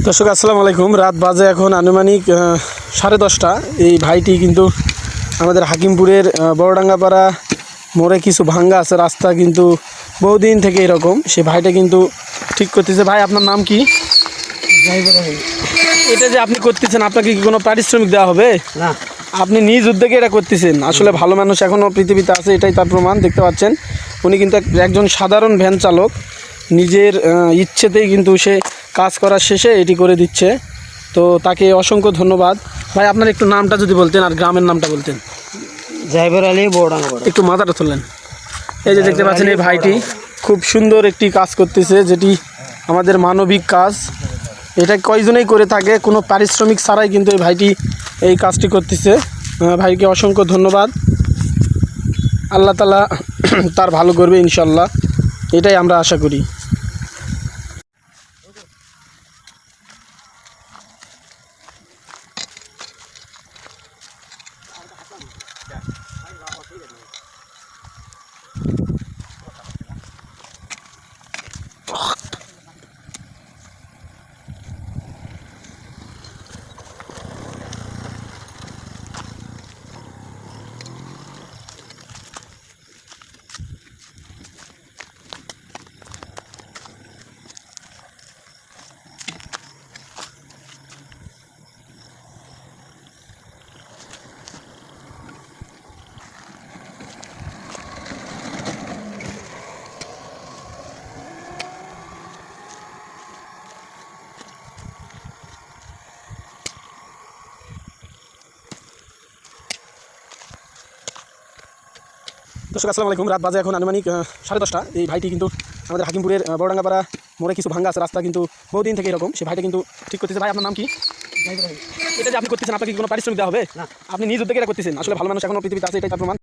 দর্শক আসসালামু আলাইকুম। রাত বাজে এখন আনুমানিক 10:30। এই ভাইটি কিন্তু আমাদের হাকিমপুরের বড়ডাঙ্গাপাড়া মোড়ে কিছু ভাঙ্গা আছে রাস্তা, কিন্তু বহুদিন থেকে এরকম। সে ভাইটা কিন্তু ঠিক করতেছে। ভাই, আপনার নাম কি? এটা যে আপনি করতেছেন, আপনাকে কি কোনো পারিশ্রমিক দেওয়া হবে? না, আপনি নিজ উদ্যোগে এটা করতেছেন। আসলে ভালো মানুষ এখনও পৃথিবীতে আছে, এটাই তার প্রমাণ। দেখতে পাচ্ছেন, উনি কিন্তু একজন সাধারণ ভ্যান চালক, নিজের ইচ্ছেতেই কিন্তু সে কাজ করার শেষে এটি করে দিচ্ছে। তো তাকে অসংখ্য ধন্যবাদ। ভাই, আপনার একটু নামটা যদি বলতেন আর গ্রামের নামটা বলতেন। জাইবার আলী বড়ডাঙ্গাপাড়া। একটু মাথাটা তুললেন। এই যে দেখতে পাচ্ছেন, এই ভাইটি খুব সুন্দর একটি কাজ করতেছে, যেটি আমাদের মানবিক কাজ। এটা কয়জনেই করে থাকে, কোনো পারিশ্রমিক ছাড়াই কিন্তু এই ভাইটি এই কাজটি করতেছে। ভাইকে অসংখ্য ধন্যবাদ। আল্লাহ তাআলা তার ভালো করবে ইনশাল্লাহ, এটাই আমরা আশা করি। দর্শক আসসালামু আলাইকুম। রাত বাজে এখন আনুমানিক 10:30। এই ভাইটি কিন্তু আমাদের হাকিমপুরের বড়ডাঙ্গাপাড়া মোড়ে কিছু ভাঙ্গা আছে রাস্তা, কিন্তু বহুদিন থেকে এরকম। সে ভাইটা কিন্তু ঠিক করতেছে। ভাই, আপনার নাম কি? এটা যে আপনি করতেছেন, আপনাকে কি কোনো পারিশ্রমিক দেওয়া হবে? না, আপনি নিজ উদ্যোগে এটা করতেছেন। আসলে ভালো মানুষ এখনও পৃথিবীতে আছে, এটাই তার প্রমাণ।